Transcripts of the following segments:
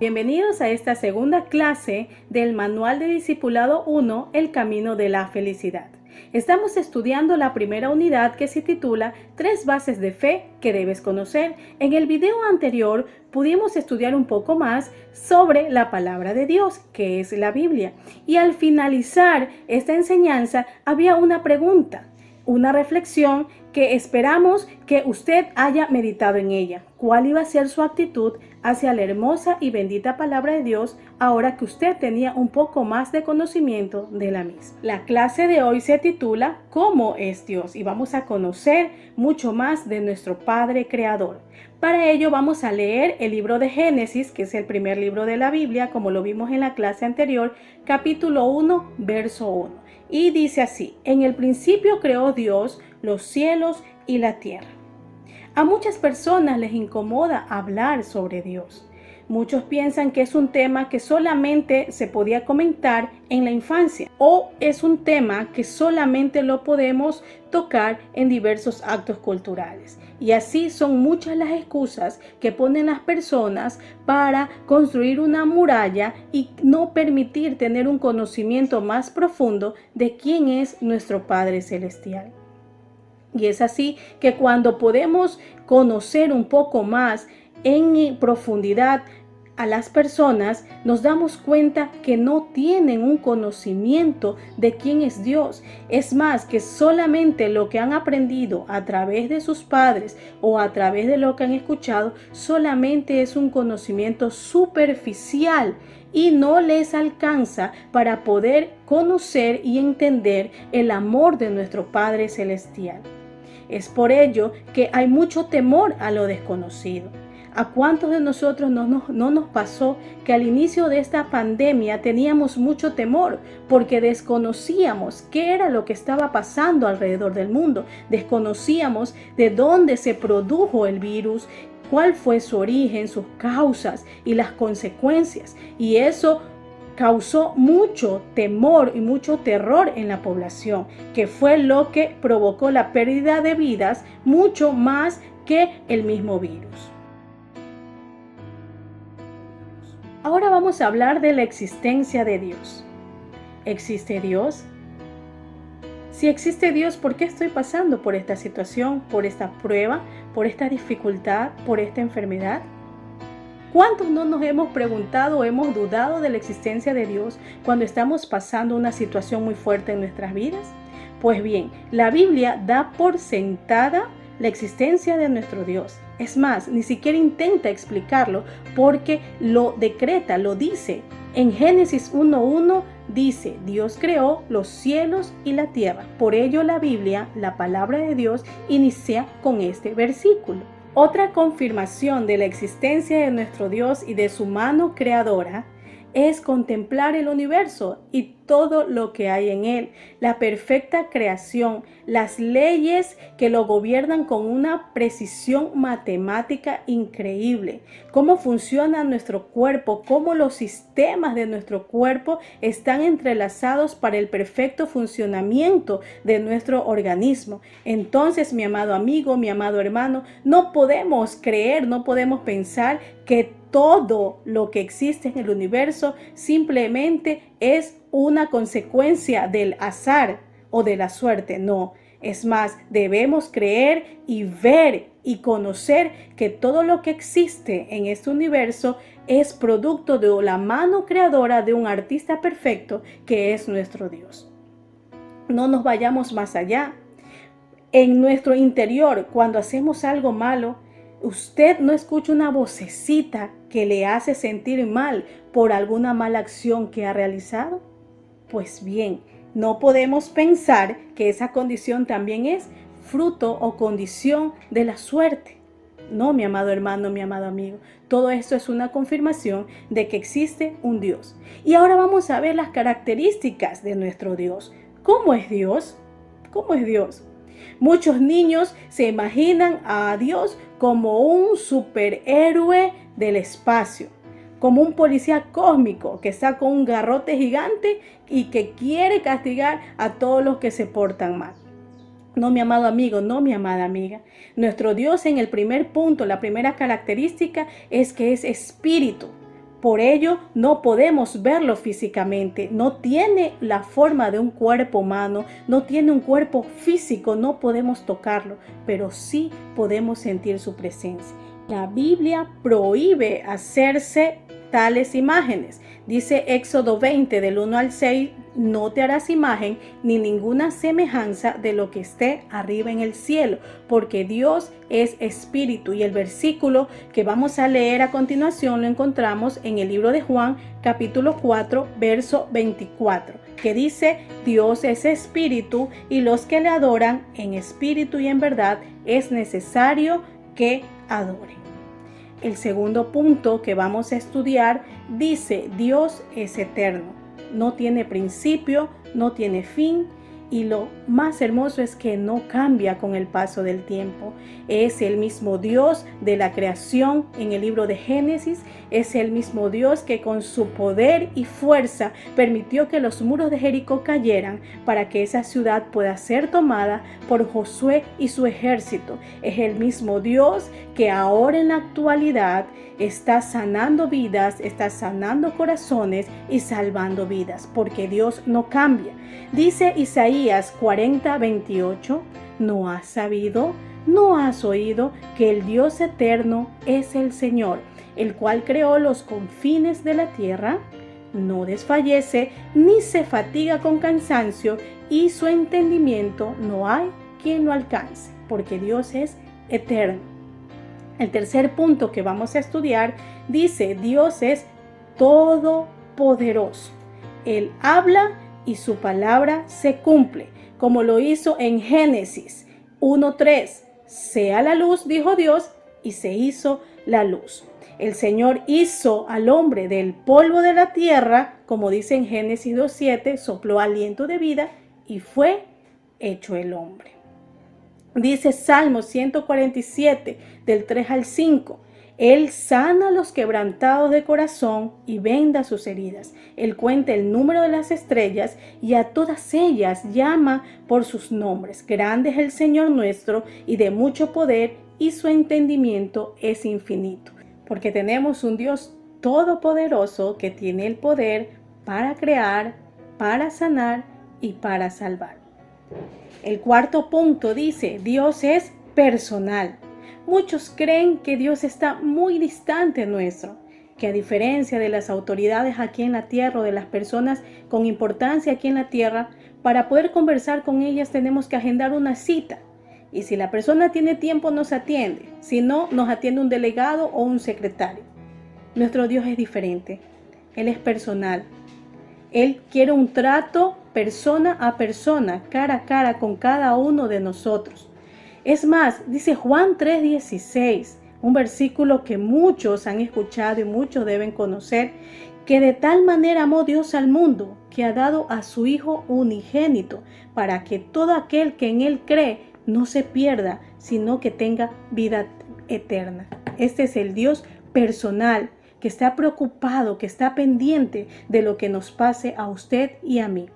Bienvenidos a esta segunda clase del Manual de Discipulado 1, El Camino de la Felicidad. Estamos estudiando la primera unidad que se titula Tres bases de fe que debes conocer. En el video anterior pudimos estudiar un poco más sobre la palabra de Dios, que es la Biblia. Y al finalizar esta enseñanza había una pregunta, una reflexión que esperamos que usted haya meditado en ella. ¿Cuál iba a ser su actitud hacia la hermosa y bendita palabra de Dios ahora que usted tenía un poco más de conocimiento de la misma? La clase de hoy se titula ¿Cómo es Dios? Y vamos a conocer mucho más de nuestro Padre Creador. Para ello vamos a leer el libro de Génesis, que es el primer libro de la Biblia, como lo vimos en la clase anterior, capítulo 1, verso 1. Y dice así: en el principio creó Dios los cielos y la tierra. A muchas personas les incomoda hablar sobre Dios. Muchos piensan que es un tema que solamente se podía comentar en la infancia o es un tema que solamente lo podemos tocar en diversos actos culturales. Y así son muchas las excusas que ponen las personas para construir una muralla y no permitir tener un conocimiento más profundo de quién es nuestro Padre Celestial. Y es así que cuando podemos conocer un poco más en profundidad a las personas, nos damos cuenta que no tienen un conocimiento de quién es Dios. Es más, que solamente lo que han aprendido a través de sus padres o a través de lo que han escuchado, solamente es un conocimiento superficial y no les alcanza para poder conocer y entender el amor de nuestro Padre Celestial. Es por ello que hay mucho temor a lo desconocido. ¿A cuántos de nosotros no nos pasó que al inicio de esta pandemia teníamos mucho temor porque desconocíamos qué era lo que estaba pasando alrededor del mundo? Desconocíamos de dónde se produjo el virus, cuál fue su origen, sus causas y las consecuencias. Y eso causó mucho temor y mucho terror en la población, que fue lo que provocó la pérdida de vidas mucho más que el mismo virus. Ahora vamos a hablar de la existencia de Dios. ¿Existe Dios? Si existe Dios, ¿por qué estoy pasando por esta situación, por esta prueba, por esta dificultad, por esta enfermedad? ¿Cuántos no nos hemos preguntado o hemos dudado de la existencia de Dios cuando estamos pasando una situación muy fuerte en nuestras vidas? Pues bien, la Biblia da por sentada la existencia de nuestro Dios. Es más, ni siquiera intenta explicarlo porque lo decreta, lo dice. En Génesis 1:1 dice: Dios creó los cielos y la tierra. Por ello la Biblia, la palabra de Dios, inicia con este versículo. Otra confirmación de la existencia de nuestro Dios y de su mano creadora es contemplar el universo y todo lo que hay en él, la perfecta creación, las leyes que lo gobiernan con una precisión matemática increíble, cómo funciona nuestro cuerpo, cómo los sistemas de nuestro cuerpo están entrelazados para el perfecto funcionamiento de nuestro organismo. Entonces, mi amado amigo, mi amado hermano, no podemos creer, no podemos pensar que todo lo que existe en el universo simplemente es una consecuencia del azar o de la suerte. No, es más, debemos creer y ver y conocer que todo lo que existe en este universo es producto de la mano creadora de un artista perfecto que es nuestro Dios. No nos vayamos más allá. En nuestro interior, cuando hacemos algo malo, ¿usted no escucha una vocecita que le hace sentir mal por alguna mala acción que ha realizado? Pues bien, no podemos pensar que esa condición también es fruto o condición de la suerte. No, mi amado hermano, mi amado amigo. Todo esto es una confirmación de que existe un Dios. Y ahora vamos a ver las características de nuestro Dios. ¿Cómo es Dios? ¿Cómo es Dios? Muchos niños se imaginan a Dios como un superhéroe del espacio, como un policía cósmico que está con un garrote gigante y que quiere castigar a todos los que se portan mal. No, mi amado amigo, no, mi amada amiga. Nuestro Dios, en el primer punto, la primera característica es que es espíritu. Por ello, no podemos verlo físicamente. No tiene la forma de un cuerpo humano, no tiene un cuerpo físico, no podemos tocarlo, pero sí podemos sentir su presencia. La Biblia prohíbe hacerse tales imágenes. Dice Éxodo 20, del 1 al 6, no te harás imagen ni ninguna semejanza de lo que esté arriba en el cielo, porque Dios es espíritu. Y el versículo que vamos a leer a continuación lo encontramos en el libro de Juan, capítulo 4, verso 24, que dice: Dios es espíritu y los que le adoran en espíritu y en verdad es necesario que adoren. El segundo punto que vamos a estudiar dice: Dios es eterno, no tiene principio, no tiene fin, y lo más hermoso es que no cambia con el paso del tiempo. Es el mismo Dios de la creación en el libro de Génesis, es el mismo Dios que con su poder y fuerza permitió que los muros de Jericó cayeran para que esa ciudad pueda ser tomada por Josué y su ejército. Es el mismo Dios que ahora en la actualidad está sanando vidas, está sanando corazones y salvando vidas, porque Dios no cambia. Dice Isaías 40, 28, ¿no has sabido, no has oído que el Dios eterno es el Señor, el cual creó los confines de la tierra? No desfallece ni se fatiga con cansancio, y su entendimiento no hay quien lo alcance, porque Dios es eterno. El tercer punto que vamos a estudiar dice: Dios es todopoderoso. Él habla y su palabra se cumple, como lo hizo en Génesis 1:3. Sea la luz, dijo Dios, y se hizo la luz. El Señor hizo al hombre del polvo de la tierra, como dice en Génesis 2:7, sopló aliento de vida y fue hecho el hombre. Dice Salmo 147, del 3 al 5. Él sana a los quebrantados de corazón y venda sus heridas. Él cuenta el número de las estrellas y a todas ellas llama por sus nombres. Grande es el Señor nuestro y de mucho poder, y su entendimiento es infinito. Porque tenemos un Dios todopoderoso que tiene el poder para crear, para sanar y para salvar. El cuarto punto dice: Dios es personal. Muchos creen que Dios está muy distante nuestro, que a diferencia de las autoridades aquí en la tierra o de las personas con importancia aquí en la tierra, para poder conversar con ellas tenemos que agendar una cita. Y si la persona tiene tiempo nos atiende, si no, nos atiende un delegado o un secretario. Nuestro Dios es diferente. Él es personal. Él quiere un trato persona a persona, cara a cara con cada uno de nosotros. Es más, dice Juan 3:16, un versículo que muchos han escuchado y muchos deben conocer, que de tal manera amó Dios al mundo, que ha dado a su Hijo unigénito, para que todo aquel que en Él cree no se pierda, sino que tenga vida eterna. Este es el Dios personal, que está preocupado, que está pendiente de lo que nos pase a usted y a mí.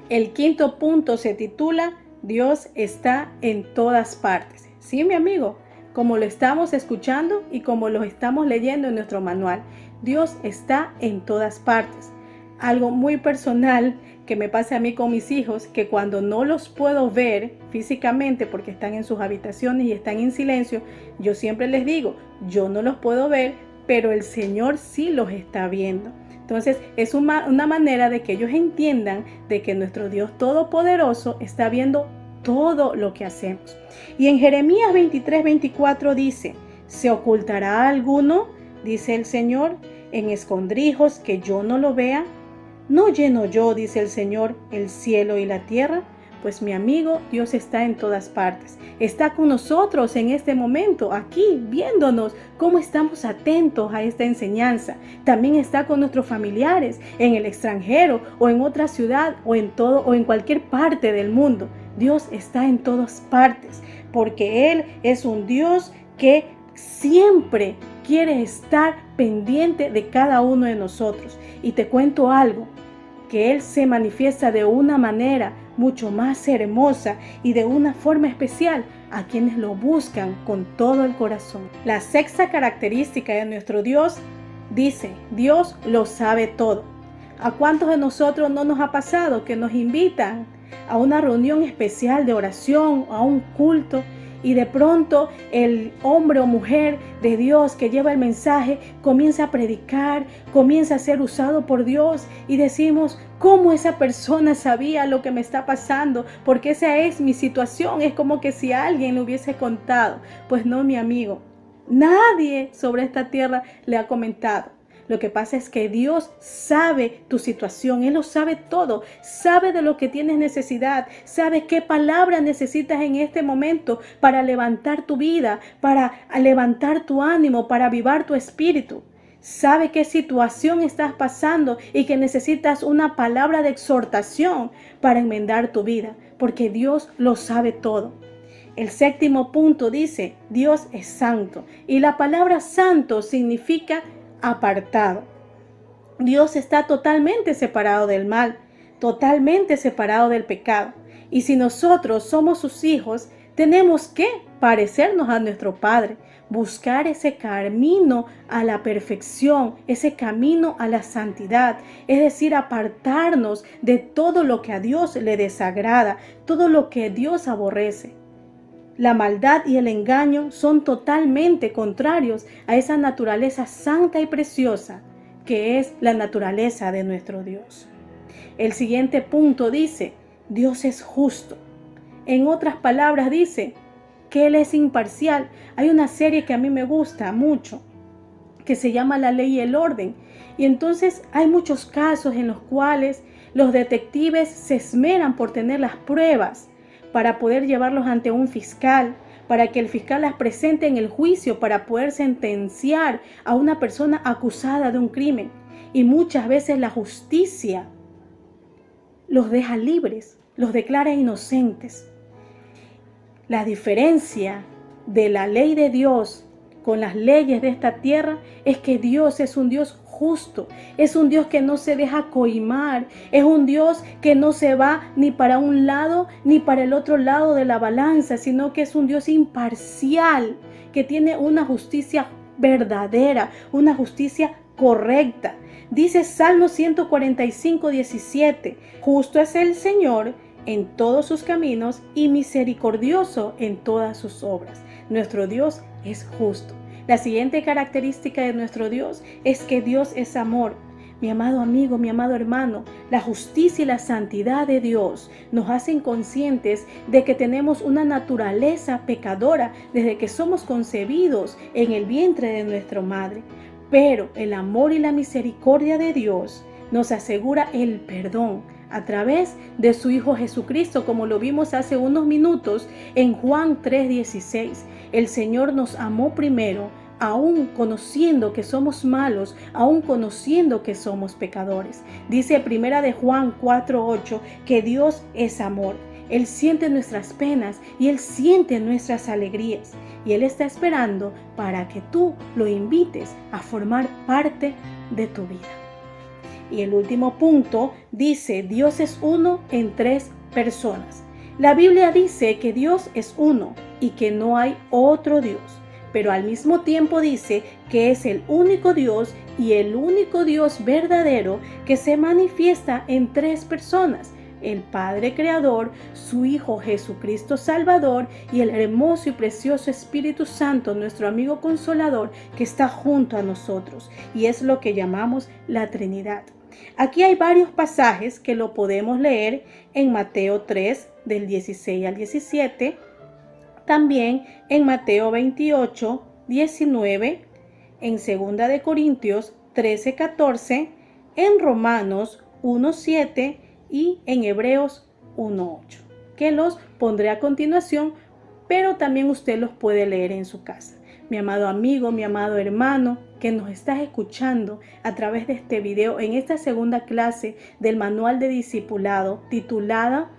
El quinto punto se titula: Dios está en todas partes. Sí, mi amigo, como lo estamos escuchando y como lo estamos leyendo en nuestro manual, Dios está en todas partes. Algo muy personal que me pasa a mí con mis hijos, que cuando no los puedo ver físicamente porque están en sus habitaciones y están en silencio, yo siempre les digo: yo no los puedo ver, pero el Señor sí los está viendo. Entonces es una manera de que ellos entiendan de que nuestro Dios todopoderoso está viendo todo lo que hacemos. Y en Jeremías 23:24 dice: ¿se ocultará alguno, dice el Señor, en escondrijos que yo no lo vea? ¿No lleno yo, dice el Señor, el cielo y la tierra? Pues mi amigo, Dios está en todas partes. Está con nosotros en este momento, aquí, viéndonos cómo estamos atentos a esta enseñanza. También está con nuestros familiares en el extranjero o en otra ciudad o en todo o en cualquier parte del mundo. Dios está en todas partes, porque Él es un Dios que siempre quiere estar pendiente de cada uno de nosotros. Y te cuento algo, que Él se manifiesta de una manera mucho más hermosa y de una forma especial a quienes lo buscan con todo el corazón. La sexta característica de nuestro Dios Dice, Dios lo sabe todo. ¿A cuántos de nosotros no nos ha pasado que nos invitan a una reunión especial de oración, a un culto, y de pronto el hombre o mujer de Dios que lleva el mensaje comienza a predicar, comienza a ser usado por Dios y decimos, ¿cómo esa persona sabía lo que me está pasando? Porque esa es mi situación, es como que si alguien le hubiese contado. Pues no, mi amigo, nadie sobre esta tierra le ha comentado. Lo que pasa es que Dios sabe tu situación, Él lo sabe todo, sabe de lo que tienes necesidad, sabe qué palabra necesitas en este momento para levantar tu vida, para levantar tu ánimo, para avivar tu espíritu. Sabe qué situación estás pasando y que necesitas una palabra de exhortación para enmendar tu vida, porque Dios lo sabe todo. El séptimo punto dice, Dios es santo, y la palabra santo significa apartado. Dios está totalmente separado del mal, totalmente separado del pecado. Y si nosotros somos sus hijos, tenemos que parecernos a nuestro Padre, buscar ese camino a la perfección, ese camino a la santidad, es decir, apartarnos de todo lo que a Dios le desagrada, todo lo que Dios aborrece. La maldad y el engaño son totalmente contrarios a esa naturaleza santa y preciosa que es la naturaleza de nuestro Dios. El siguiente punto dice, Dios es justo. En otras palabras dice que Él es imparcial. Hay una serie que a mí me gusta mucho que se llama La Ley y el Orden. Y entonces hay muchos casos en los cuales los detectives se esmeran por tener las pruebas para poder llevarlos ante un fiscal, para que el fiscal las presente en el juicio para poder sentenciar a una persona acusada de un crimen. Y muchas veces la justicia los deja libres, los declara inocentes. La diferencia de la ley de Dios con las leyes de esta tierra es que Dios es un Dios justo, es un Dios que no se deja coimar, es un Dios que no se va ni para un lado ni para el otro lado de la balanza, sino que es un Dios imparcial, que tiene una justicia verdadera, una justicia correcta. Dice Salmo 145, 17, justo es el Señor en todos sus caminos y misericordioso en todas sus obras. Nuestro Dios es justo. La siguiente característica de nuestro Dios es que Dios es amor. Mi amado amigo, mi amado hermano, la justicia y la santidad de Dios nos hacen conscientes de que tenemos una naturaleza pecadora desde que somos concebidos en el vientre de nuestra madre. Pero el amor y la misericordia de Dios nos asegura el perdón a través de su Hijo Jesucristo, como lo vimos hace unos minutos en Juan 3:16. El Señor nos amó primero, aún conociendo que somos malos, aún conociendo que somos pecadores. Dice Primera de Juan 4:8 que Dios es amor. Él siente nuestras penas y Él siente nuestras alegrías. Y Él está esperando para que tú lo invites a formar parte de tu vida. Y el último punto dice, Dios es uno en tres personas. La Biblia dice que Dios es uno y que no hay otro Dios, pero al mismo tiempo dice que es el único Dios y el único Dios verdadero que se manifiesta en tres personas: el Padre Creador, su Hijo Jesucristo Salvador y el hermoso y precioso Espíritu Santo, nuestro amigo consolador, que está junto a nosotros. Y es lo que llamamos la Trinidad. Aquí hay varios pasajes que lo podemos leer en Mateo 3, del 16 al 17, también en Mateo 28, 19, en 2 de Corintios 13, 14, en Romanos 1, 7 y en Hebreos 1, 8, que los pondré a continuación, pero también usted los puede leer en su casa. Mi amado amigo, mi amado hermano, que nos estás escuchando a través de este video en esta segunda clase del manual de discipulado titulada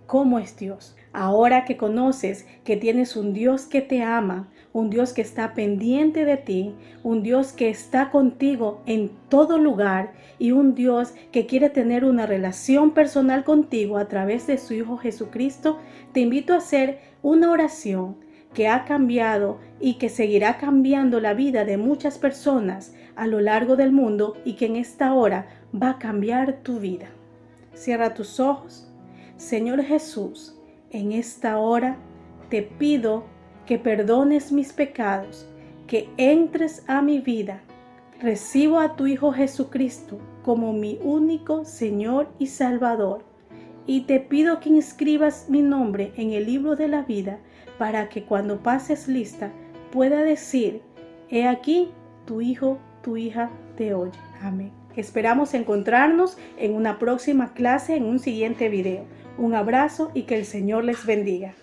¿Cómo es Dios? Ahora que conoces que tienes un Dios que te ama, un Dios que está pendiente de ti, un Dios que está contigo en todo lugar y un Dios que quiere tener una relación personal contigo a través de su Hijo Jesucristo, te invito a hacer una oración que ha cambiado y que seguirá cambiando la vida de muchas personas a lo largo del mundo y que en esta hora va a cambiar tu vida. Cierra tus ojos. Señor Jesús, en esta hora te pido que perdones mis pecados, que entres a mi vida. Recibo a tu Hijo Jesucristo como mi único Señor y Salvador. Y te pido que inscribas mi nombre en el libro de la vida para que cuando pases lista pueda decir: he aquí, tu hijo, tu hija te oye. Amén. Esperamos encontrarnos en una próxima clase, en un siguiente video. Un abrazo y que el Señor les bendiga.